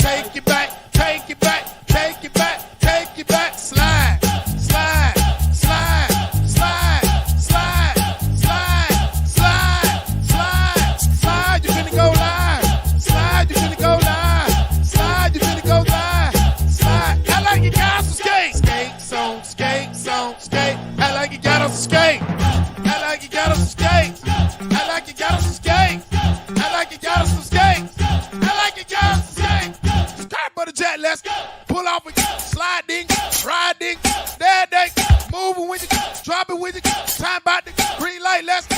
take it back, take it back, take it back, take it back. Slide, slide, slide, slide, slide, slide, slide, slide, slide. You finna go live. Slide, you finna go live. Slide, you finna go live. Slide. I like you got some skate. Skate, song, skate, song, skate. I like you got on some skate. I like you got on some skate. I like you got on some skate. I like you got on some skate. I like you got on some skate. Start for the jet, let's go. Pull off with you. Sliding, riding, there, moving with you, dropping with you. Time about the green light, let's go.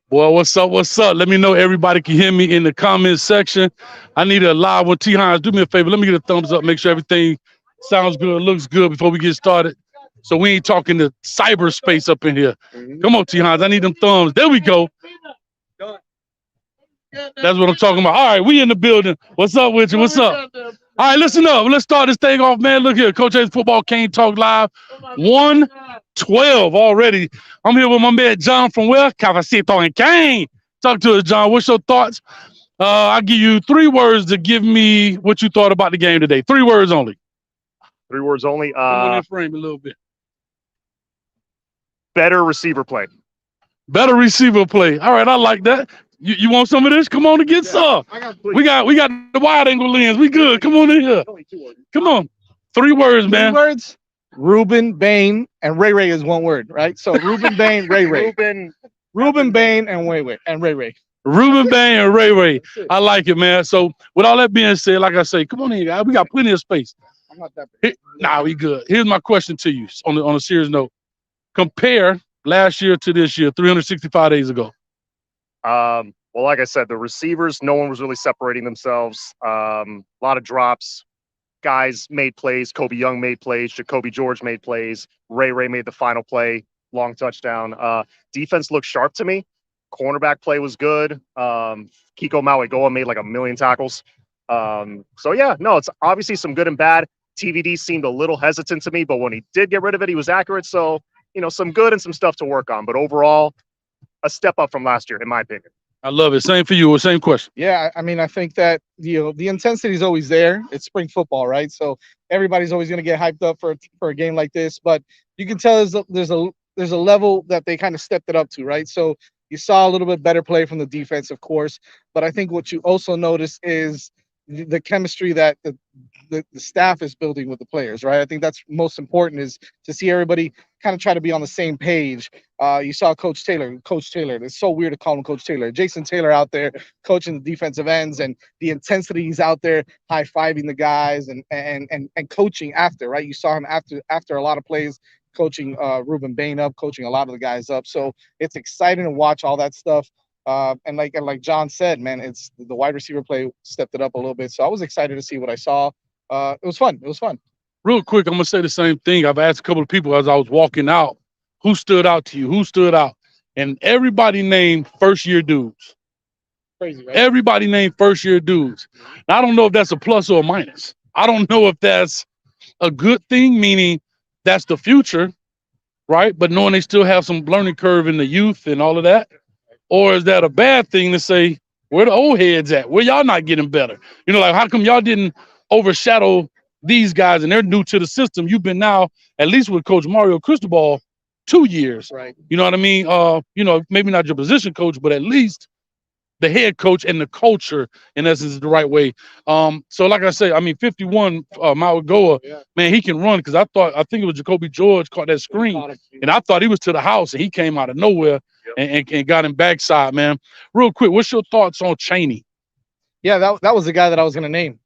Boy, what's up? What's up? Let me know everybody can hear me in the comment section. I need a live one. T. Hines, do me a favor. Let me get a thumbs up. Make sure everything sounds good, looks good before we get started. So we ain't talking to cyberspace up in here. Come on, T. Hines. I need them thumbs. There we go. That's what I'm talking about. All right, we in the building. What's up with you? What's up? All right, listen up. Let's start this thing off, man. Look here. Coach A's Football Cane Talk Live. 112 already. I'm here with my man John from where? Cafecito and Cane. Talk to us, John. What's your thoughts? I'll give you 3 words to give me what you thought about the game today. 3 words only. 3 words only. Frame a little bit. Better receiver play. Better receiver play. All right, I like that. You want some of this? Come on and get some. We got the wide angle lens. We good. Come on in here. Come on. 3 words, man. 3 words. Ruben, Bain, and Ray Ray is 1 word, right? So Ruben, Bain, Ray Ray. Ruben, Bain, and Ray Ray. Ruben, Bain, and Ray Ray. I like it, man. So with all that being said, like I say, come on in, guys. We got plenty of space. I'm not that big. Nah, we good. Here's my question to you on a serious note. Compare last year to this year, 365 days ago. Well, like I said, the receivers, no one was really separating themselves. A lot of drops. Guys made plays. Kobe Young made plays. Jacoby George made plays. Ray Ray made the final play. Long touchdown. Defense looked sharp to me. Cornerback play was good. Kiko Mauigoa made like 1 million tackles. So yeah, no, it's obviously some good and bad. TVD seemed a little hesitant to me, but when he did get rid of it, he was accurate. So, some good and some stuff to work on. But overall, a step up from last year, in my opinion. I love it. Same for you. Same question. Yeah, I mean, I think that the intensity is always there. It's spring football, right? So everybody's always going to get hyped up for a game like this. But you can tell there's a level that they kind of stepped it up to, right? So you saw a little bit better play from the defense, of course. But I think what you also notice is the chemistry that the staff is building with the players, right? I think that's most important, is to see everybody kind of try to be on the same page. You saw Coach Taylor. It's so weird to call him Coach Taylor. Jason Taylor out there coaching the defensive ends, and the intensity he's out there high-fiving the guys and coaching after, right? You saw him after a lot of plays coaching Ruben Bain up, coaching a lot of the guys up. So it's exciting to watch all that stuff. And like John said, man, it's the wide receiver play stepped it up a little bit. So I was excited to see what I saw. It was fun. Real quick, I'm going to say the same thing. I've asked a couple of people as I was walking out, who stood out to you? Who stood out? And everybody named first-year dudes. Crazy, right? Everybody named first-year dudes. Now, I don't know if that's a plus or a minus. I don't know if that's a good thing, meaning that's the future, right? But knowing they still have some learning curve in the youth and all of that. Or is that a bad thing to say, where the old heads at? Where y'all not getting better? Like, how come y'all didn't overshadow these guys and they're new to the system? You've been now, at least with Coach Mario Cristobal, 2 years. Right. You know what I mean? Maybe not your position coach, but at least the head coach and the culture, in essence, is the right way. So like I say, 51, Mauigoa, man, he can run, because I think it was Jacoby George caught that screen, and I thought he was to the house, and he came out of nowhere and got him backside, man. Real quick, what's your thoughts on Chaney? Yeah, that was the guy that I was going to name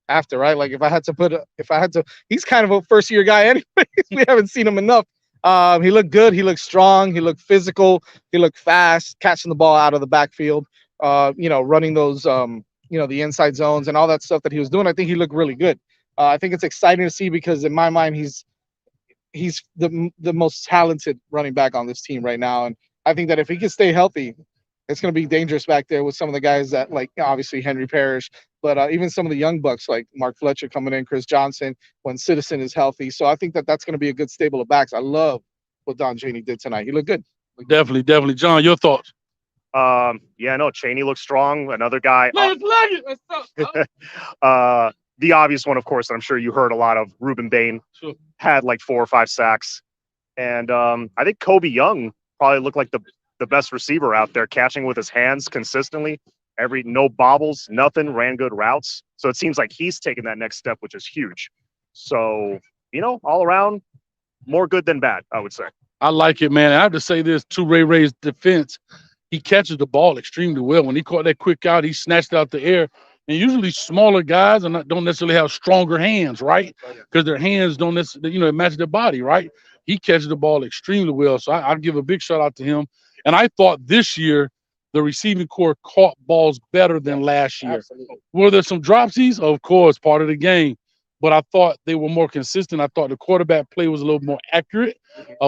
after, right? Like if I had to, he's kind of a first-year guy anyway. We haven't seen him enough. He looked good. He looked strong. He looked physical. He looked fast, catching the ball out of the backfield, running those, the inside zones and all that stuff that he was doing. I think he looked really good. I think it's exciting to see, because in my mind, he's the most talented running back on this team right now. And I think that if he can stay healthy, it's going to be dangerous back there with some of the guys that, like, obviously Henry Parrish, but even some of the young bucks like Mark Fletcher coming in, Chris Johnson, when Citizen is healthy. So I think that that's going to be a good stable of backs. I love what Don Chaney did tonight. He looked good. Definitely. John, your thoughts? Yeah, no, Cheney looks strong. Another guy. Let's look it. Let's The obvious one, of course, I'm sure you heard a lot of. Ruben Bain Sure. had like 4 or 5 sacks, and I think Kobe Young probably looked like the best receiver out there, catching with his hands consistently. No bobbles, nothing, ran good routes. So it seems like he's taking that next step, which is huge. So, all around, more good than bad, I would say. I like it, man. I have to say this to Ray Ray's defense. He catches the ball extremely well. When he caught that quick out, he snatched it out the air. And usually smaller guys don't necessarily have stronger hands, right? Because their hands don't necessarily, match their body, right? He catches the ball extremely well. So I'll give a big shout out to him. And I thought this year the receiving core caught balls better than last year. Absolutely. Were there some dropsies? Of course, part of the game. But I thought they were more consistent. I thought the quarterback play was a little more accurate.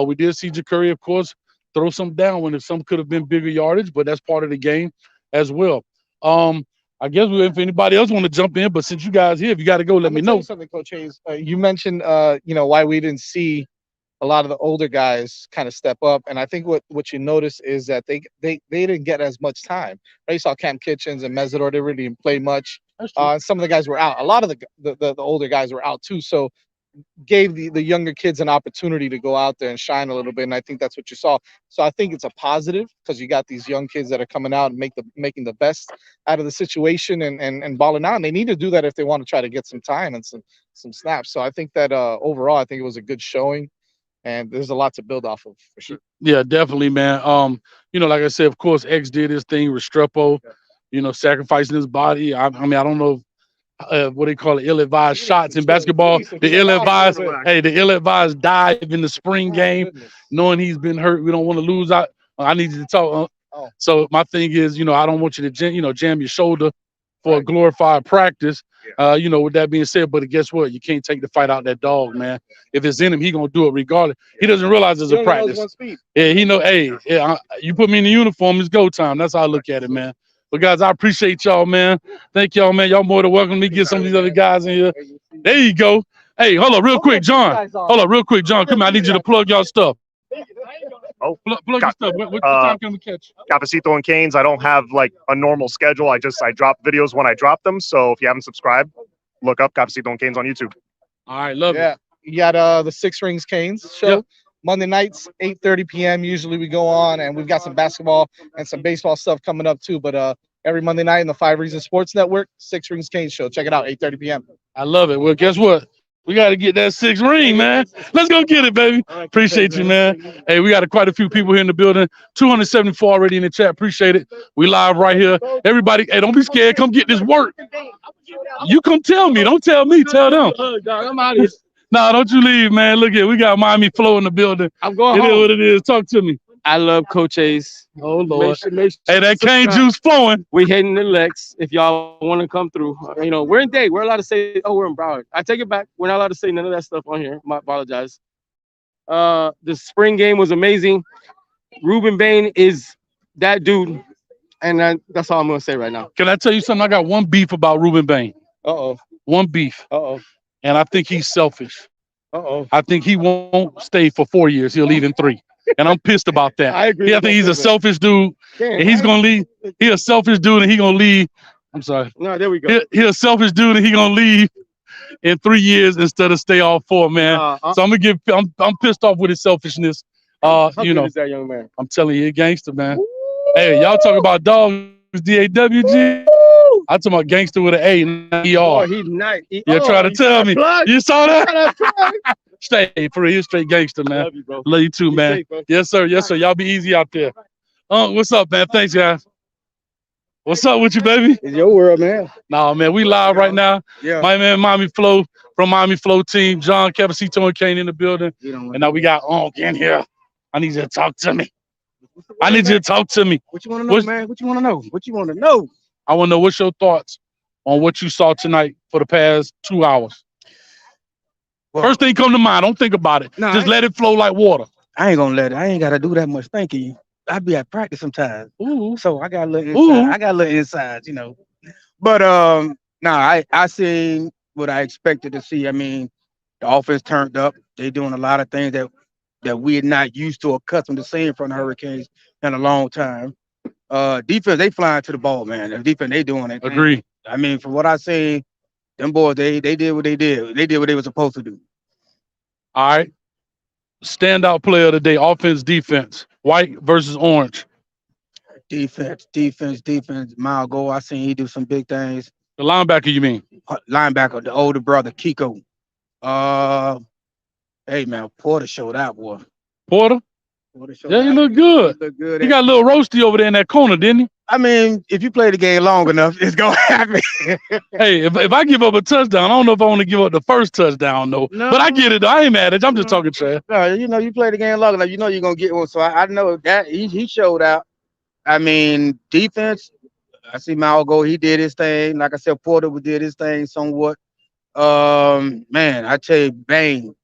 We did see Ja'Curry, of course, throw some down when some could have been bigger yardage, but that's part of the game as well. I guess if anybody else want to jump in, but since you guys here, if you got to go, let me tell know. you something, Coach Hayes. You mentioned, why we didn't see a lot of the older guys kind of step up, and I think what you notice is that they didn't get as much time. Right? You saw Cam Kitchens and Mesidor; they really didn't play much. Some of the guys were out. A lot of the older guys were out too. So gave the younger kids an opportunity to go out there and shine a little bit, and I think that's what you saw. So I think it's a positive because you got these young kids that are coming out and making the best out of the situation and balling out. And they need to do that if they want to try to get some time and some snaps. So I think that overall, I think it was a good showing, and there's a lot to build off of for sure. Yeah, definitely, man. Like I said, of course, X did his thing, Restrepo, sacrificing his body. I mean, I don't know what they call it, ill-advised shots in basketball. The ill-advised dive in the spring game, knowing he's been hurt. We don't want to lose out. I need you to talk. So my thing is, I don't want you to jam your shoulder for a glorified practice. With that being said, but guess what? You can't take the fight out that dog, man. If it's in him, he gonna do it regardless. He doesn't realize it's a practice. Yeah, he know. Hey, you put me in the uniform, it's go time. That's how I look at it, man. But guys, I appreciate y'all, man. Thank y'all, man. Y'all more than welcome. Let me get some of these other guys in here. There you go. Hey, hold up real quick, John. Hold up real quick, John. Come here. I need you to plug y'all stuff. Plug your stuff. What time can we catch? Cafecito and Canes. I don't have like a normal schedule. I drop videos when I drop them. So if you haven't subscribed, look up Cafecito and Canes on YouTube. All right, love it. You got the Six Rings Canes show. Yep. Monday nights, 8:30 p.m. Usually we go on, and we've got some basketball and some baseball stuff coming up too. But every Monday night in the 5 Reasons Sports Network, Six Rings Canes show. Check it out, 8:30 p.m. I love it. Well, guess what? We got to get that 6 ring, man. Let's go get it, baby. Appreciate you, man. Hey, we got quite a few people here in the building. 274 already in the chat. Appreciate it. We live right here. Everybody, hey, don't be scared. Come get this work. You come tell me. Don't tell me. Tell them. I'm out of here. No, don't you leave, man. Look at we got Miami Flow in the building. I'm going home. It is what it is. Talk to me. I love Coach Hayes. Oh, Lord. Make sure hey, that cane juice flowing. We heading to Lex if y'all want to come through. We're in Dade. We're allowed to say, we're in Broward. I take it back. We're not allowed to say none of that stuff on here. I apologize. The spring game was amazing. Ruben Bain is that dude. And that's all I'm going to say right now. Can I tell you something? I got one beef about Ruben Bain. Uh-oh. One beef. Uh-oh. And I think he's selfish. Uh-oh. I think he won't stay for 4 years. He'll leave in 3. And I'm pissed about that. I agree. I think he's a selfish dude. Damn, and he's going to leave. He's a selfish dude and he's going to leave. I'm sorry. No, there we go. He's a selfish dude and he's going to leave in 3 years instead of stay all 4, man. So I'm pissed off with his selfishness. How good is that young man? I'm telling you, a gangster, man. Woo! Hey, y'all talking about dogs, D-A-W-G. I'm talking about gangster with an A, not E-R. Oh, he's nice. You're trying to tell me. You saw that? Stay for real. You're straight gangster, man. Love you, bro. Love you too, man. Safe, bro. Yes, sir. Yes, sir. Y'all be easy out there. What's up, man? Thanks, guys. What's up with you, baby? It's your world, man. Nah, man. We live right now. Yeah. My man, Miami Flow from Miami Flow team. John, Cafecito, and Kane in the building. And now we got Onk in here. I need you to talk to me. I need you to talk to me. What you want to know, man? What you want to know? What you want to know? I want to know what's your thoughts on what you saw tonight for the past 2 hours. Well, first thing come to mind. Don't think about it. Just let it flow like water. I ain't gonna let it. I ain't gotta do that much thinking. I be at practice sometimes. Ooh. So I got a little inside. I got a little insides, But I seen what I expected to see. I mean, the offense turned up. They doing a lot of things that we're not used to or accustomed to seeing from the Hurricanes in a long time. Defense, they flying to the ball, man. The defense, they doing it. Agree. I mean, from what I see, them boys, they did what they did. They did what they were supposed to do. All right. Standout player of the day, offense, defense. White versus orange. Defense. Mile go. I seen he do some big things. The linebacker, you mean? Linebacker, the older brother, Kiko. Hey man, Porter showed out, boy. Porter? Porter showed Yeah, he out. look good. He look good. He got a little roasty over there in that corner, didn't he? I mean, if you play the game long enough, it's gonna happen. Hey, if I give up a touchdown, I don't know if I want to give up the first touchdown, though. No. But I get it. I ain't mad at you. I'm just talking trash. No, you know, you play the game long enough, you know you're gonna get one. So I know that he showed out. I mean, defense, I see Mal go, he did his thing. Like I said, Porter did his thing somewhat. Man, I tell you, Bang.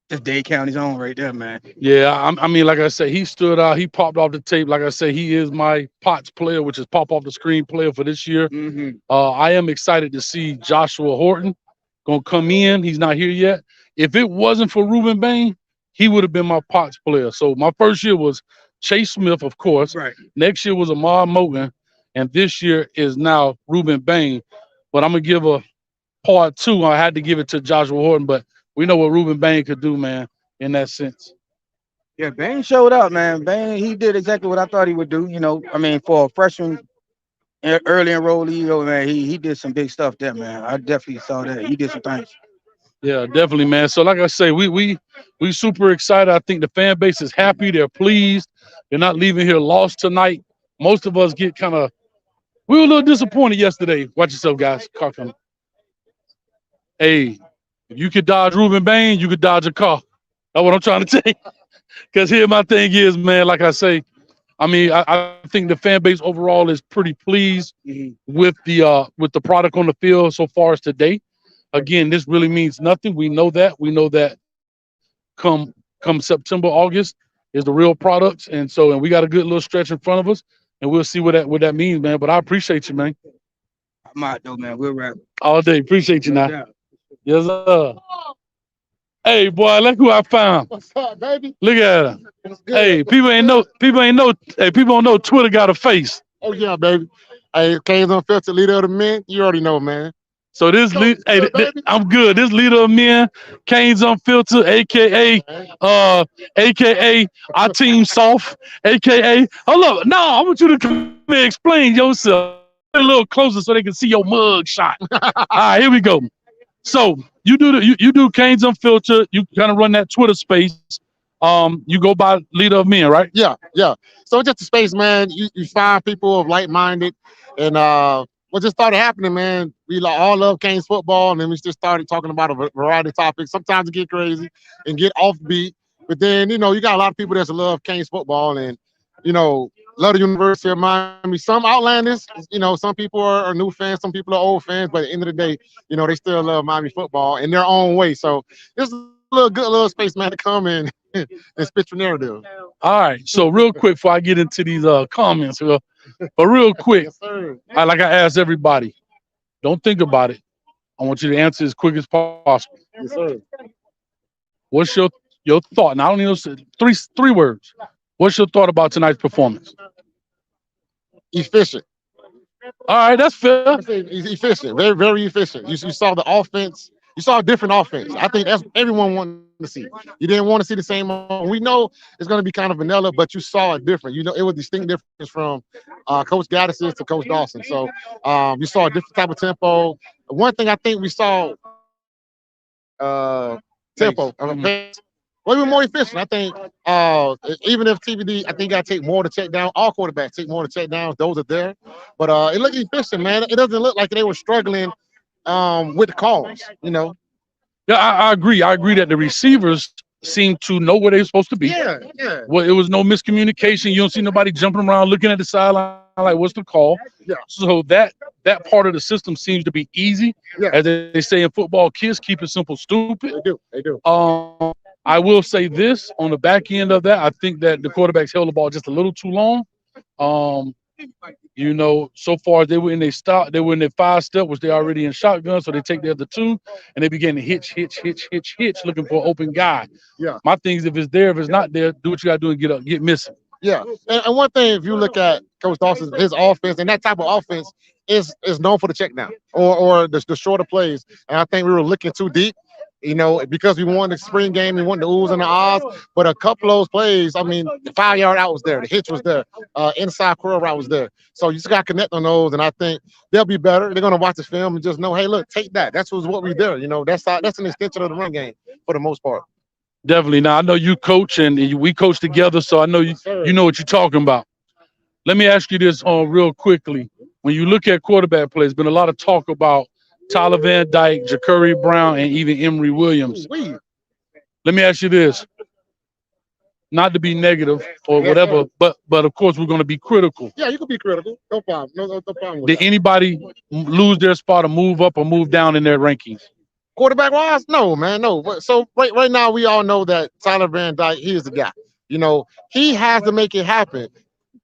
That's Dade County's own right there, man. Yeah, I mean, like I said, he stood out. He popped off the tape. Like I said, he is my POTS player, which is pop off the screen player for this year. Mm-hmm. I am excited to see Joshua Horton gonna come in. He's not here yet. If it wasn't for Ruben Bain, he would have been my POTS player. So my first year was Chase Smith, of course. Right. Next year was Amar Moten, and this year is now Ruben Bain. But I'm gonna give a part two. I had to give it to Joshua Horton, but we know what Ruben Bain could do, man, in that sense. Yeah, Bang showed up, man. Bang, he did exactly what I thought he would do. You know, I mean, for a freshman, early enrollee, you know, man, he did some big stuff there, man. I definitely saw that. He did some things. Yeah, definitely, man. So, like I say, we super excited. I think the fan base is happy. They're pleased. They're not leaving here lost tonight. Most of us get we were a little disappointed yesterday. Watch yourself, guys. Car coming. Hey, if you could dodge Ruben Bain, you could dodge a car. That's what I'm trying to tell you. Because here my thing is, man, like I say, I mean, I think the fan base overall is pretty pleased with the product on the field so far as today. Again, this really means nothing. We know that. We know that come September, August is the real products. And we got a good little stretch in front of us, and we'll see what that means, man. But I appreciate you, man. I'm out though, man. We'll wrap. All day. Appreciate you now. Yeah. Yes, sir. Hey, boy, look who I found. What's up, baby? Look at him. What's good? Hey, people don't know Twitter got a face. Oh yeah, baby. Hey, Kane's Unfiltered, leader of the men. You already know, man. So this baby. I'm good. This leader of men, Kane's Unfiltered, aka our team soft, aka hold up. No, I want you to come and explain yourself a little closer so they can see your mug shot. All right, here we go. So you do Kane's Unfiltered. You kind of run that Twitter space. You go by leader of men, right? Yeah. So it's just a space, man. You find people of like-minded, and what just started happening, man. We all love Canes football, and then we just started talking about a variety of topics. Sometimes it get crazy and get offbeat, but then you got a lot of people that love Canes football, and love the University of Miami. Some outlanders, some people are new fans, some people are old fans, but at the end of the day, they still love Miami football in their own way. So this is a good little space, man, to come in and spit your narrative. All right. So real quick before I get into these comments, but real quick, Yes, sir. like I asked everybody, don't think about it. I want you to answer as quick as possible. Yes, sir. What's your thought? And I don't need three words. What's your thought about tonight's performance? Efficient. All right, that's fair. He's efficient. Very, very efficient. You saw the offense. You saw a different offense. I think that's everyone wanted to see. You didn't want to see the same. We know it's going to be kind of vanilla, but you saw it different. It was a distinct difference from Coach Gaddis to Coach Dawson. So you saw a different type of tempo. One thing I think we saw tempo. Pace. Well, we were more efficient. I think even if TBD, I think I take more to check down. All quarterbacks take more to check down. Those are there. But it looked efficient, man. It doesn't look like they were struggling with the calls, Yeah, I agree. I agree that the receivers seem to know where they're supposed to be. Yeah. Well, it was no miscommunication. You don't see nobody jumping around looking at the sideline like, what's the call? Yeah. So that part of the system seems to be easy. Yeah. As they say in football, kids keep it simple, stupid. They do. I will say this on the back end of that. I think that the quarterbacks held the ball just a little too long. So far they were in their 5-step, which they're already in shotgun. So they take the other 2 and they begin to hitch, looking for an open guy. Yeah. My thing is if it's there, if it's not there, do what you gotta do and get missing. Yeah, and one thing, if you look at Coach Dawson, his offense and that type of offense is known for the check down or the shorter plays. And I think we were looking too deep, because we won the spring game, we won the oohs and the ahs. But a couple of those plays, I mean, the 5 yard out was there, the hitch was there, inside curl route was there. So you just got to connect on those, and I think they'll be better. They're gonna watch the film and just know, hey, look, take that. That's what we did. That's an extension of the run game for the most part. Definitely. Now I know you coach and we coach together, so I know you know what you're talking about. Let me ask you this real quickly. When you look at quarterback play, there's been a lot of talk about Tyler Van Dyke, Ja'Cory Brown, and even Emory Williams. Let me ask you this. Not to be negative or whatever, but of course we're going to be critical. Yeah, you can be critical. No problem. No problem with Did that. anybody lose their spot or move up or move down in their rankings? Quarterback wise, no, man, no. So right now, we all know that Tyler Van Dyke, he is the guy. He has to make it happen.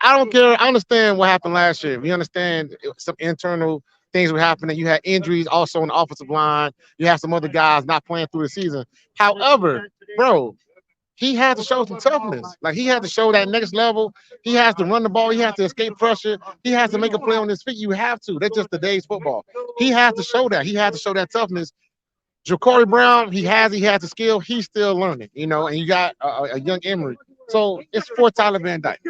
I don't care. I understand what happened last year. We understand some internal things were happening. You had injuries also on the offensive line. You have some other guys not playing through the season. However, bro, he had to show some toughness. Like, he had to show that next level. He has to run the ball. He has to escape pressure. He has to make a play on his feet. You have to. That's just today's football. He has to show that. He has to show that toughness. Ja'Cory Brown, he has the skill. He's still learning, and you got a young Emory. So it's for Tyler Van Dyke.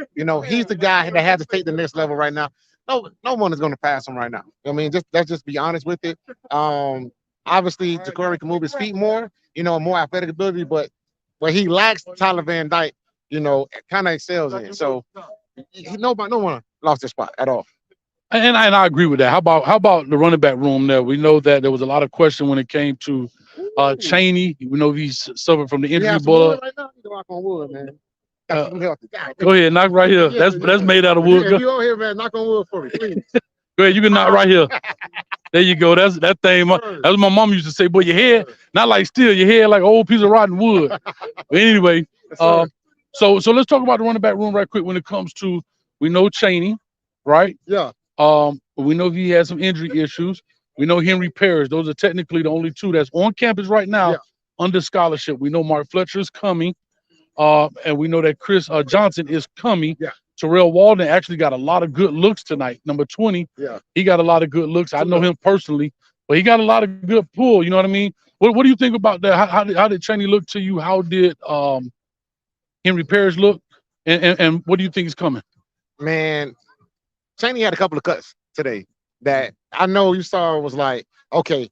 He's the guy that has to take the next level right now. No one is going to pass him right now. Let's just be honest with it. Obviously, Ja'Cory can move his feet more, more athletic ability, but what he lacks, Tyler Van Dyke, kind of excels in. So no one lost their spot at all. And I agree with that. How about the running back room there? We know that there was a lot of question when it came to Chaney. We know he's suffered from the injury bug. Right now, you knock on wood, man. Go ahead, knock right here. Yeah, that's made out of wood. If you on here, man, knock on wood for me, please. Go ahead, you can knock right here. There you go. That's that thing. That's what my mom used to say. Boy, your head not like steel. Your head like an old piece of rotten wood. But anyway, so let's talk about the running back room right quick. When it comes to, we know Chaney, right? Yeah. We know he has some injury issues. We know Henry Parrish. Those are technically the only two that's on campus right now under scholarship. We know Mark Fletcher is coming, and we know that Chris Johnson is coming. Yeah. Terrell Walden actually got a lot of good looks tonight. Number 20. Yeah. He got a lot of good looks. I know him personally, but he got a lot of good pull. You know what I mean? What do you think about that? How did Chaney look to you? How did Henry Parrish look? And what do you think is coming? Man, Chaney had a couple of cuts today that I know you saw was like, okay,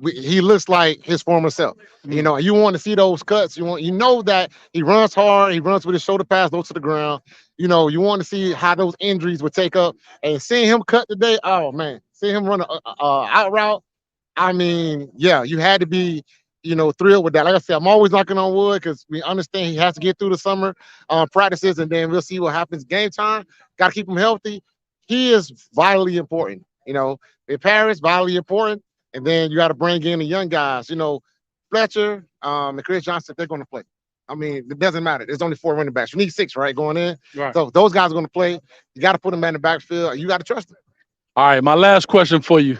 he looks like his former self. Mm-hmm. You want to see those cuts. You know that he runs hard. He runs with his shoulder pads low to the ground. You want to see how those injuries would take up. And seeing him cut today, oh man, seeing him run a out route. I mean, yeah, you had to be, thrilled with that. Like I said, I'm always knocking on wood because we understand he has to get through the summer practices, and then we'll see what happens game time. Got to keep him healthy. He is vitally important. In Paris, vitally important. And then you got to bring in the young guys, Fletcher, and Chris Johnson, they're going to play. I mean, it doesn't matter. There's only 4 running backs. You need 6, right, going in. Right. So those guys are going to play. You got to put them in the backfield. You got to trust them. All right, my last question for you.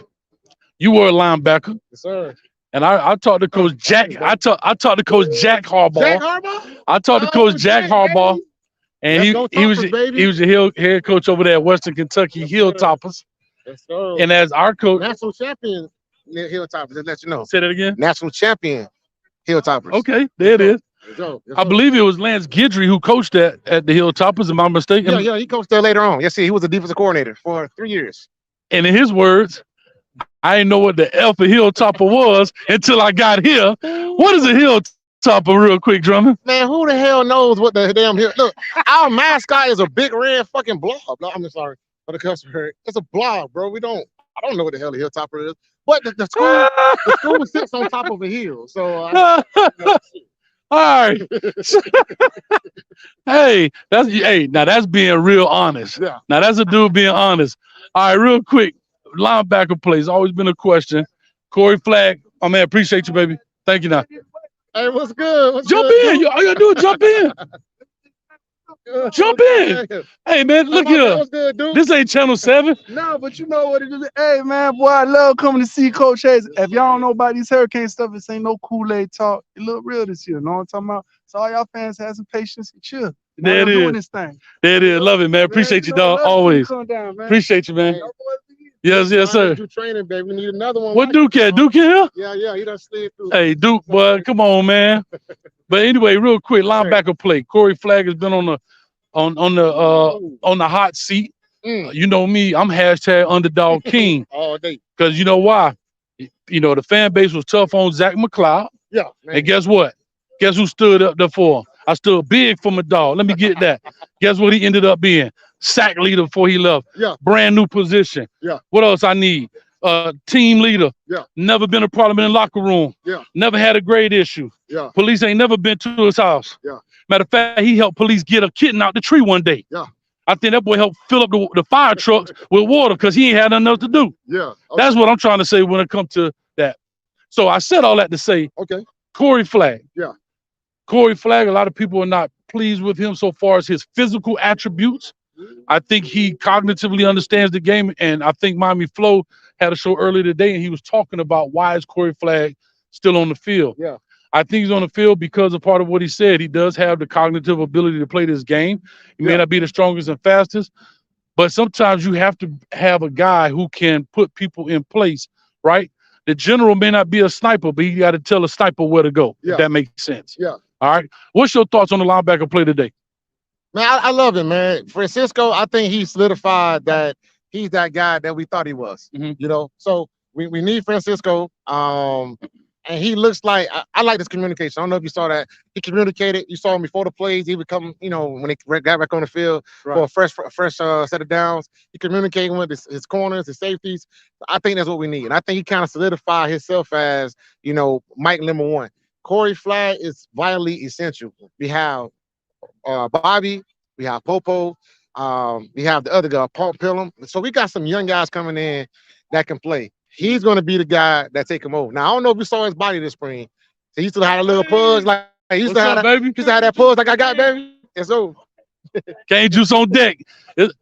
You were a linebacker. Yes, sir. And I talked to Coach Jack. I talked to Coach Jack Harbaugh. Jack Harbaugh? I talked to Coach Jack Harbaugh, baby. and he was the head coach over there at Western Kentucky Hilltoppers. Yes, sir. And as our coach, National champion Hilltoppers, just let you know. say that again. National champion Hilltoppers. Okay, there it is. Yes, sir. I believe it was Lance Guidry who coached at the Hilltoppers. Am I mistaken? Yeah, he coached there later on. Yes, he was a defensive coordinator for 3 years. And in his words, I didn't know what the F a Hilltopper was until I got here. What is a Hilltopper, real quick, Drummond? Man, who the hell knows what the damn hill? Look, our mascot is a big red fucking blob. No, I'm sorry for the customer. It's a blob, bro. I don't know what the hell a Hilltopper is. But the school sits on top of a hill. So All right. Now that's being real honest. Yeah. Now that's a dude being honest. All right, real quick. Linebacker plays always been a question. Corey Flagg, oh man, appreciate you, baby. Thank you now. Hey, what's good? Jump in. All you gotta do is jump in. Jump in. Hey, man, look That here. was good, dude. This ain't Channel 7. No, but you know what it is. Hey, man, boy, I love coming to see Coach Hayes. If y'all don't know about these hurricane stuff, this ain't no Kool-Aid talk. It look real this year. Know what I'm talking about? So all y'all fans have some patience and chill. There it doing is. this thing. There it is. Love it, man. Appreciate you, dog. Always. Come down, man. Appreciate you, man. Hey, Yes, yes, sir. Do training, baby. We need another one. What like Duke it, at? Duke here? Yeah, he done slid through. Hey, Duke, boy, come on, man. But anyway, real quick, linebacker play. Corey Flagg has been on the hot seat. You know me, I'm hashtag underdog king. All day. Because you know why? You know, the fan base was tough on Zach McLeod. Yeah, man. And guess what? Guess who stood up there for him? I stood big for my dog. Let me get that. Guess what he ended up being? Sack leader before he left. Yeah. Brand new position. Yeah. What else I need? Team leader. Yeah. Never been a problem in the locker room. Yeah. Never had a grade issue. Yeah. Police ain't never been to his house. Yeah. Matter of fact, he helped police get a kitten out the tree one day. Yeah. I think that boy helped fill up the fire trucks with water because he ain't had nothing else to do. Yeah. Okay. That's what I'm trying to say when it comes to that. So I said all that to say, Okay. Corey Flagg. Yeah. Corey Flagg, a lot of people are not pleased with him so far as his physical attributes. I think he cognitively understands the game, and I think Miami Flo had a show earlier today, and he was talking about why is Corey Flagg still on the field. Yeah. I think he's on the field because of part of what he said. He does have the cognitive ability to play this game. He may not be the strongest and fastest, but sometimes you have to have a guy who can put people in place, right? The general may not be a sniper, but you got to tell a sniper where to go, Yeah. if that makes sense. Yeah. All right. What's your thoughts on the linebacker play today? Man, I love it, man. Francisco, I think he solidified that he's that guy that we thought he was. Mhm. You know, so we need Francisco. And he looks like I like this communication. I don't know if you saw that. He communicated. You saw him before the plays. He would come, you know, when he got back on the field for a fresh set of downs. He communicating with his corners, his safeties. I think that's what we need. And I think he kind of solidified himself as, you know, Mike number one. Corey Flagg is vitally essential. We have Bobby, we have Popo, we have the other guy, Paul Pillam. So we got some young guys coming in that can play. He's going to be the guy that take him over. Now I don't know if you saw his body this spring. He used to have a little pudge, like he used to have that pudge like I got, baby. It's over. Cane juice on deck.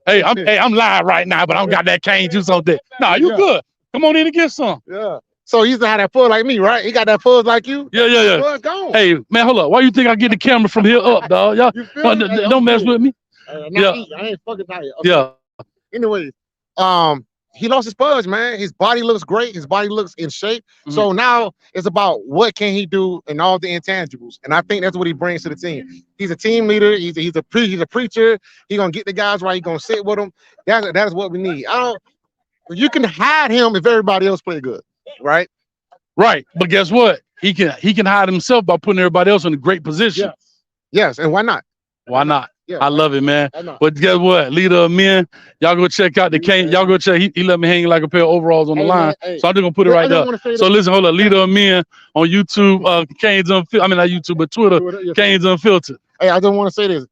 I'm live right now, but I don't got that cane juice on deck. Nah, you good. Come on in and get some. Yeah. So he used to have that pudge like me, right? He got that pudge like you. Yeah. Pudge gone. Hey, man, hold up. Why you think I get the camera from here up, dog? Y'all don't mess with me. I ain't fucking tired. Okay. Yeah. Anyways, he lost his pudge, man. His body looks great. His body looks in shape. Mhm. So now it's about what can he do and all the intangibles. And I think that's what he brings to the team. He's a team leader. He's a preacher. He's gonna get the guys right. He's gonna sit with them. That is what we need. You can hide him if everybody else play good, right? Right. But guess what? He can hide himself by putting everybody else in a great position. Yes. And why not? Why not? Yeah. I love it, man. Why not? But guess what? Leader of men, y'all go check out the cane. Y'all go check. He let me hang like a pair of overalls on the Hey, line. man, hey. So I'm just gonna put it Yeah, I right just there. wanna say So this. listen, hold up. Leader of men on YouTube, Canes Unfiltered. I mean not YouTube, but Twitter, Yes. Canes Unfiltered. Hey, I just want to say this.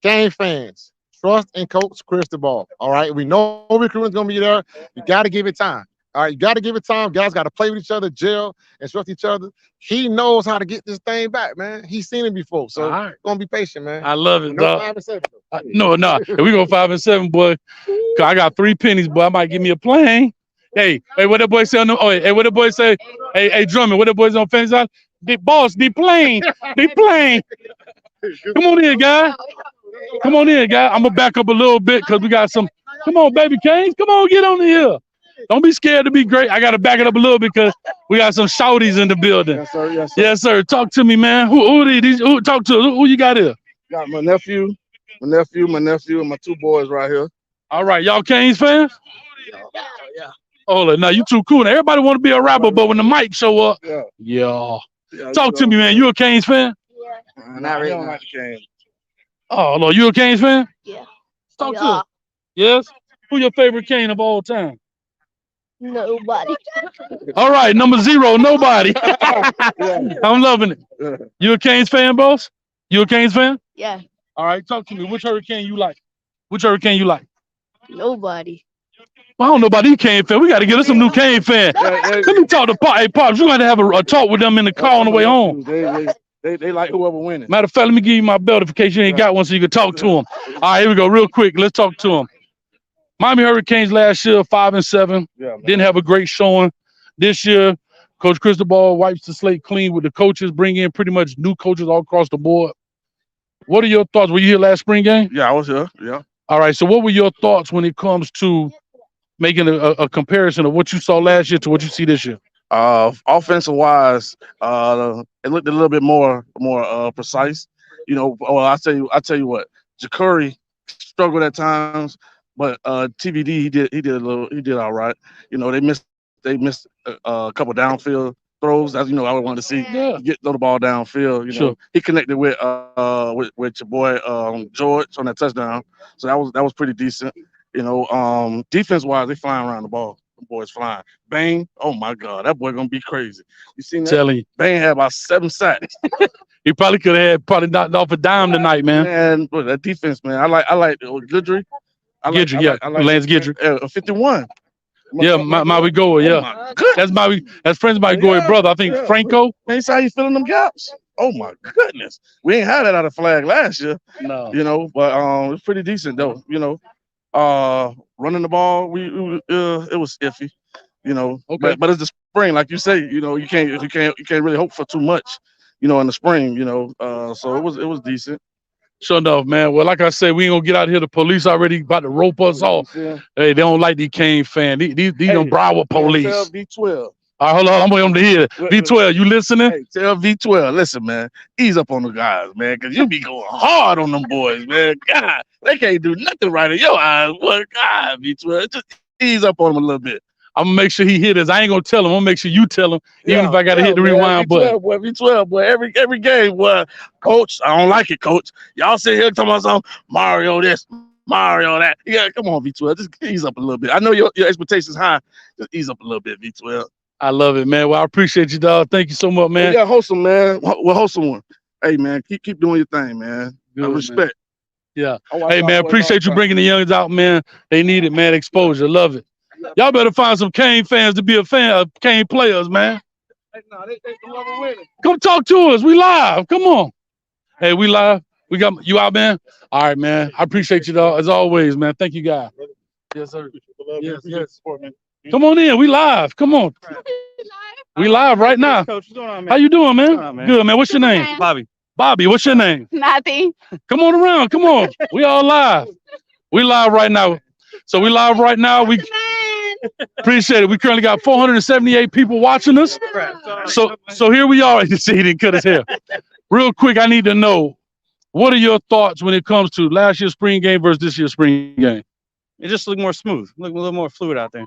Game fans, trust and Coach Cristobal. All right. We know recruiting's gonna be there. You gotta give it time. All right, you got to give it time. Guys got to play with each other, gel, and trust each other. He knows how to get this thing back, man. He's seen it before, so right. gonna be patient, man. I love it, No dog. 5 and 7. No. If we go 5 and 7, boy. 'Cause I got 3 pennies, boy. I might give me a plane. Hey, what that boy say on the? Oh, hey, what that boy say? Hey, Drummond, what that boys on fans out? The boss, the plane. Come on in, guy. Come on in, guy. I'm gonna back up a little bit because we got some. Come on, baby Canes. Come on, get on the hill. Don't be scared to be great. I gotta back it up a little because we got some shouties in the building. Yes, sir. Yes, sir. Yes, sir. Talk to me, man. Who are these? Who talk to? Who you got here? Got my nephew, and my 2 boys right here. All right, y'all Canes fans? Yeah. Oh, now you too cool. Now, everybody want to be a rapper, but when the mic show up, Yeah. talk to me, man. You a Canes fan? Not really. Don't like the game. Oh, no, you a Canes fan? Yeah. Talk to us. Yes. Who your favorite Cane of all time? Nobody. All right, number 0, nobody. I'm loving it. You a Canes fan, boss? You a Canes fan? Yeah. All right, talk to me. Which hurricane you like? Which hurricane you like? Nobody. Well, I don't know about these Cane fans. We got to get us some new Cane fans. Let me talk to Pop. Hey, Pops, you're going to have a talk with them in the car on the way home. They like whoever winning. Matter of fact, let me give you my belt in case you ain't got one so you can talk to him. All right, here we go. Real quick. Let's talk to him. Miami Hurricanes last year, 5-7. Yeah, man. Didn't have a great showing. This year, Coach Cristobal wipes the slate clean with the coaches, bring in pretty much new coaches all across the board. What are your thoughts? Were you here last spring game? Yeah, I was here. Yeah. All right. So what were your thoughts when it comes to making a comparison of what you saw last year to what you see this year? Offensive wise, it looked a little bit more precise. You know, well, I tell you what, Ja'Cory struggled at times, but TBD he did all right. You know, they missed a couple downfield throws. As you know, I would want to see throw the ball downfield. You know, he connected with your boy George on that touchdown, so that was pretty decent. You know, defense wise, they flying around the ball. The boys flying. Bang! Oh my God, that boy gonna be crazy. You seen that? Telling you. Bang had about 7 sacks. He probably could have knocked off a dime tonight, man. Man, but that defense, man. I like Guidry. Lance Guidry. 51. Yeah, Maui Goa, yeah. That's Prince Maui Goa brother. I think Franco. Man, you see how you filling them gaps? Oh my goodness. We ain't had that out of Flagg last year. No. You know, but it's pretty decent though. You know, running the ball, it was iffy. You know, okay. But it's the spring, like you say. You know, you can't really hope for too much. You know, in the spring. You know, so it was decent. Sure enough, man. Well, like I said, we ain't gonna get out here. The police already about to rope us off. Yeah. Hey, they don't like these Cane fans. These them Broward police. Tell V12. All right, hold on. I'm waiting to hear it. V12, you listening? Hey, tell V12, listen, man, ease up on the guys, man, because you be going hard on them boys, man. God, they can't do nothing right in your eyes. What, God, V12, just ease up on them a little bit. I'm gonna make sure he hit us. I ain't gonna tell him. I'm gonna make sure you tell him, even if I gotta hit the rewind button. Boy, V12, boy, every game, boy. Coach, I don't like it, coach. Y'all sit here talking about something, Mario this, Mario that. Yeah, come on, V12, just ease up a little bit. I know your expectations high. Just ease up a little bit, V12. I love it, man. Well, I appreciate you, dog. Thank you so much, man. Yeah, wholesome, man. Well, wholesome one. Hey, man, keep doing your thing, man. Good, Respect. Man. Yeah. Hey, man, appreciate you bringing the youngins out, man. They need it, man. Exposure. Love it. Y'all better find some Cane fans to be a fan of Cane players, man. Come talk to us. We live. Come on. Hey, we live. We got you out, man. All right, man. I appreciate you, dog, as always, man. Thank you, guys. Yes, sir. Yes. Come on in. We live. Come on. We live right now. Coach, what's going on, man? How you doing, man? On, man? Good, man. What's your name? Bobby. Bobby, what's your name? Nothing. Come on around. Come on. We all live. We live right now. So we live right now. We appreciate it. We currently got 478 people watching us. So here we are. You see, he didn't cut his hair. Real quick, I need to know, what are your thoughts when it comes to last year's spring game versus this year's spring game? It just looked more smooth. Looked a little more fluid out there.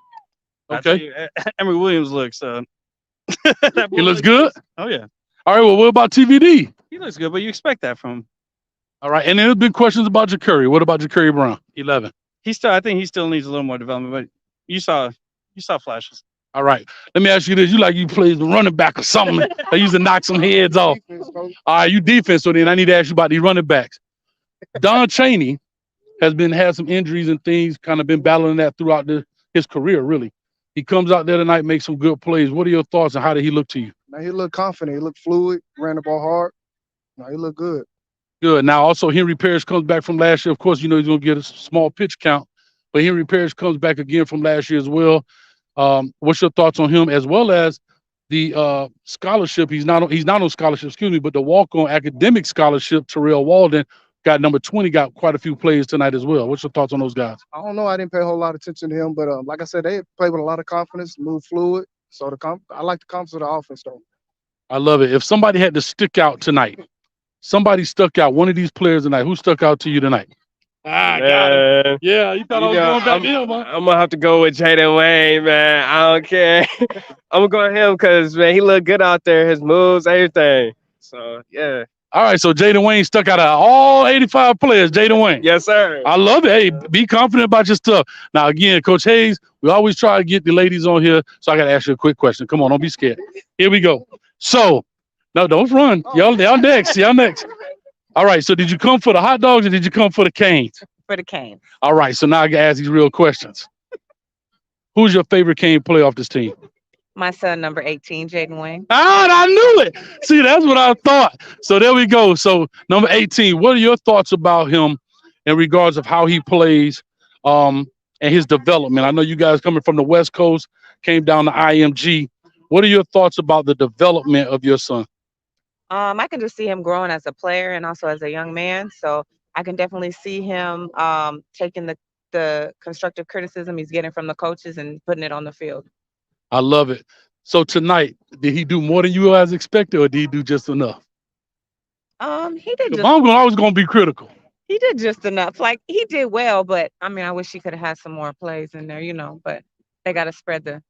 Okay. Emory Williams looks. He looks good? Oh, yeah. All right, well, what about TVD? He looks good, but you expect that from him. All right, and then there's been questions about Ja'Cory. What about Ja'Cory Brown, 11? I think he still needs a little more development, but you saw flashes. All right, let me ask you this. You play the running back or something. They used to knock some heads off. All right, you defense. So then I need to ask you about these running backs. Don Chaney has had some injuries and things, kind of been battling that throughout his career, really. He comes out there tonight, makes some good plays. What are your thoughts, and how did he look to you? Man, he looked confident. He looked fluid, ran the ball hard. No, he looked good. Good. Now, also, Henry Parrish comes back from last year. Of course, you know he's going to get a small pitch count, but Henry Parrish comes back again from last year as well. What's your thoughts on him, as well as the scholarship? He's not on scholarship, but the walk-on academic scholarship, Terrell Walden, got number 20, got quite a few plays tonight as well. What's your thoughts on those guys? I don't know. I didn't pay a whole lot of attention to him, but like I said, they play with a lot of confidence, move fluid. So I like the confidence of the offense, though. I love it. If somebody had to stick out tonight, somebody stuck out, one of these players tonight, who stuck out to you tonight? Got it. Yeah, you thought I was going back to him, huh? I'm gonna have to go with Jaden Wayne, man. I don't care. I'm gonna go with him because, man, he looked good out there. His moves, everything. So yeah. All right, so Jaden Wayne stuck out of all 85 players. Jaden Wayne. Yes, sir. I love it. Hey, be confident about your stuff. Now, again, Coach Hayes, we always try to get the ladies on here, so I got to ask you a quick question. Come on, don't be scared. Here we go. So, no, don't run. Y'all next. Y'all next. All right, so did you come for the hot dogs or did you come for the canes? For the Canes. All right, so now I got to ask these real questions. Who's your favorite Cane player off this team? My son, number 18, Jaden Wayne. Ah, I knew it. See, that's what I thought. So there we go. So number 18, what are your thoughts about him in regards of how he plays and his development? I know you guys coming from the West Coast, came down to IMG. What are your thoughts about the development of your son? I can just see him growing as a player and also as a young man. So I can definitely see him taking the constructive criticism he's getting from the coaches and putting it on the field. I love it. So tonight, did he do more than you guys expected, or did he do just enough? He did 'Cause just I'm always gonna be critical. he did just enough. Like he did well, but I mean, I wish he could have had some more plays in there, But they got to spread the.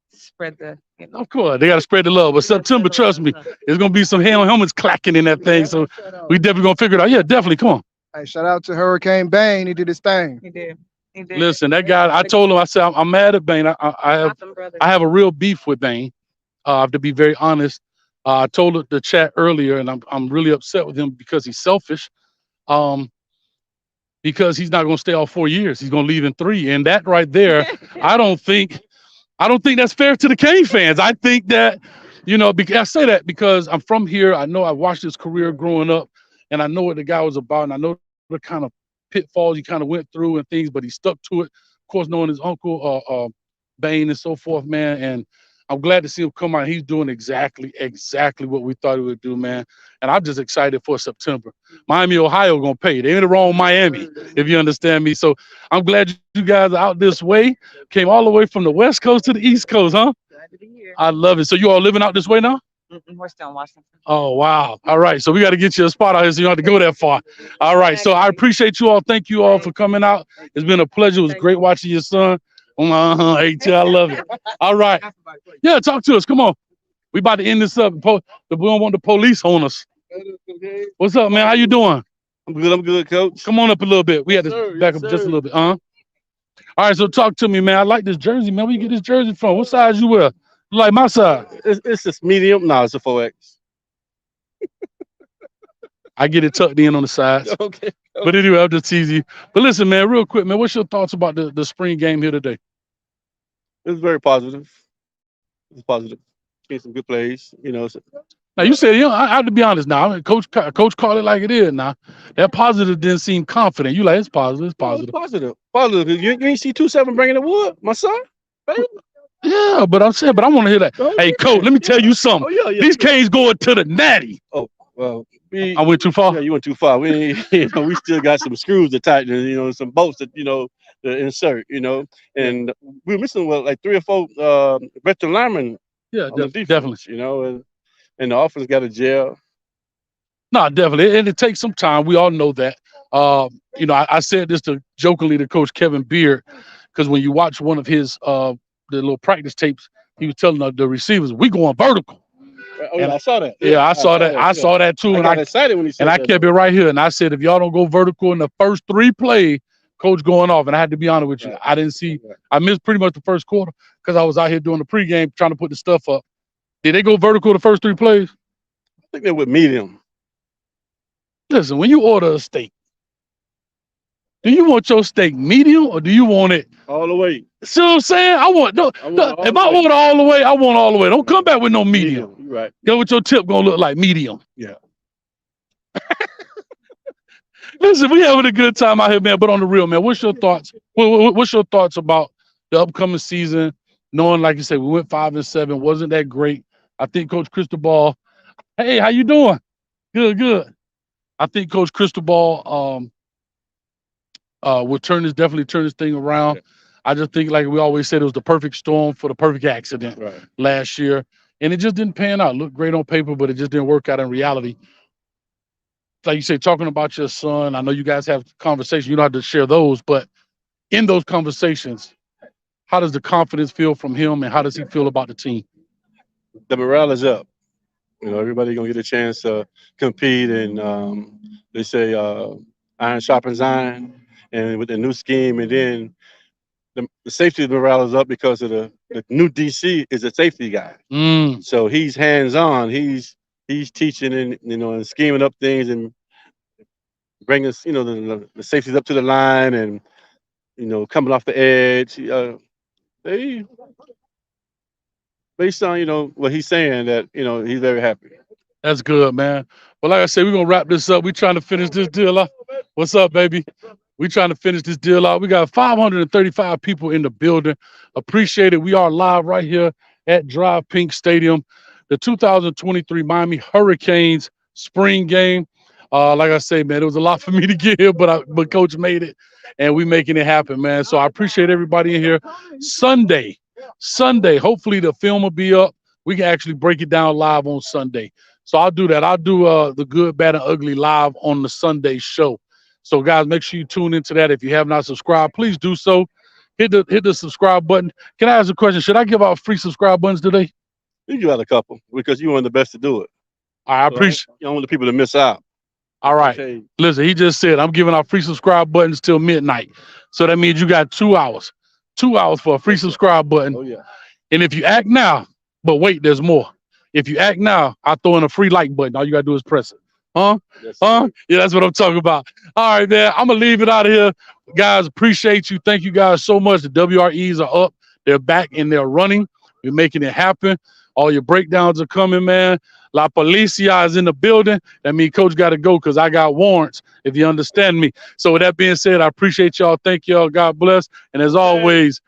Of course, they gotta spread the love. But September, trust me, there's gonna be some helmets clacking in that thing. So we definitely gonna figure it out. Yeah, definitely. Come on. Hey, shout out to Hurricane Bane. He did his thing. He did. He did. Listen, that guy. I told him. I said I'm mad at Bane. Gotham brothers. I have a real beef with Bane. To be very honest, I told the chat earlier, and I'm really upset with him because he's selfish. Because he's not going to stay all 4 years. He's going to leave in 3, and that right there, I don't think that's fair to the Kane fans. I think that, I say that because I'm from here. I know I watched his career growing up, and I know what the guy was about, and I know the kind of pitfalls he kind of went through and things, but he stuck to it. Of course, knowing his uncle, Bane and so forth, man, and I'm glad to see him come out. He's doing exactly what we thought he would do, man. And I'm just excited for September. Miami, Ohio gonna pay. They ain't wrong Miami, if you understand me. So I'm glad you guys are out this way. Came all the way from the West Coast to the East Coast, huh? Glad to be here. I love it. So you all living out this way now? We're still in Washington. Oh, wow. All right. So we got to get you a spot out here so you don't have to go that far. All right. So I appreciate you all. Thank you all for coming out. It's been a pleasure. It was great watching your son. AT, I love it. All right. Yeah, talk to us. Come on. We about to end this up. We don't want the police on us. What's up, man? How you doing? I'm good, coach. Come on up a little bit. We had to back up just a little bit. All right, so talk to me, man. I like this jersey, man. Where you get this jersey from? What size you wear? You like my size? It's just medium. No, it's a 4X. I get it tucked in on the sides. Okay. But anyway, I'm just teasing you. But listen, man, real quick, man, what's your thoughts about the spring game here today? It's very positive. It's positive. Getting some good plays, Now you said, I have to be honest now. I mean, coach called it like it is now. That positive didn't seem confident. You like, it's positive, it's positive. Positive. You ain't see 2-7 bringing the wood, my son? Baby. Yeah, but I'm saying, I want to hear that. Hey, coach, let me tell you something. Yeah. These Canes going to the natty. Oh, well. I went too far? Yeah, you went too far. We still got some screws to tighten, some bolts that, to insert, and we're missing, like 3 or 4 veteran linemen. Yeah, on the defense, definitely. And the offense got a gel. No, definitely. And it takes some time. We all know that. I said this jokingly to Coach Kevin Beard, because when you watch one of his the little practice tapes, he was telling the receivers, we going vertical. Oh, yeah, I saw that. Yeah, I saw that. I saw that too. I got excited when he said that. And I kept it right here. And I said, if y'all don't go vertical in the first 3 plays, coach going off. And I had to be honest with you. Right. I didn't see. Right. I missed pretty much the first quarter because I was out here doing the pregame trying to put the stuff up. Did they go vertical the first 3 plays? I think they were medium. Listen, when you order a steak, do you want your steak medium or do you want it all the way? See what I'm saying? If I order all the way, I want all the way. Don't come back with no medium. You're right. Get what your tip gonna look like, medium. Yeah. Listen, we having a good time out here, man. But on the real, man, what's your thoughts? What's your thoughts about the upcoming season? Knowing, like you said, we went 5-7, wasn't that great? I think Coach Cristobal. Hey, how you doing? Good. I think Coach Cristobal will definitely turn this thing around. Okay. I just think, like we always said, it was the perfect storm for the perfect accident last year. And it just didn't pan out. It looked great on paper, but it just didn't work out in reality. Like you say, talking about your son, I know you guys have conversations. You don't have to share those, but in those conversations, how does the confidence feel from him and how does he feel about the team? The morale is up. Everybody going to get a chance to compete. And they say iron sharpens iron. And with the new scheme, and then the safety morale is up because of the new DC is a safety guy. So he's hands-on. He's teaching and and scheming up things and bringing the safeties up to the line and coming off the edge. based on what he's saying, that he's very happy. That's good, man. But like I said, we're gonna wrap this up. We're trying to finish this deal up. What's up, baby? We're trying to finish this deal out. We got 535 people in the building. Appreciate it. We are live right here at Drive Pink Stadium, the 2023 Miami Hurricanes spring game. Like I say, man, it was a lot for me to get here, but Coach made it, and we making it happen, man. So I appreciate everybody in here. Sunday, hopefully the film will be up. We can actually break it down live on Sunday. So I'll do that. I'll do the good, bad, and ugly live on the Sunday show. So guys, make sure you tune into that. If you have not subscribed, please do so. Hit the subscribe button. Can I ask a question? Should I give out free subscribe buttons today? You give out a couple because you're one of the best to do it. I appreciate. You don't want the people to miss out. All right. Okay. Listen, he just said I'm giving out free subscribe buttons till midnight. So that means you got 2 hours. 2 hours for a free subscribe button. Oh yeah. And if you act now, but wait, there's more. If you act now, I'll throw in a free like button. All you gotta do is press it. Huh? Huh? Yeah, that's what I'm talking about. All right, man. I'm gonna leave it out of here. Guys, appreciate you. Thank you guys so much. The WREs are up. They're back and they're running. We're making it happen. All your breakdowns are coming, man. La Policia is in the building. That means Coach got to go because I got warrants, if you understand me. So with that being said, I appreciate y'all. Thank y'all. God bless. And as always,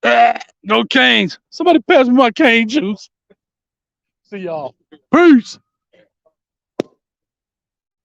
go Canes. Somebody pass me my cane juice. See y'all. Peace.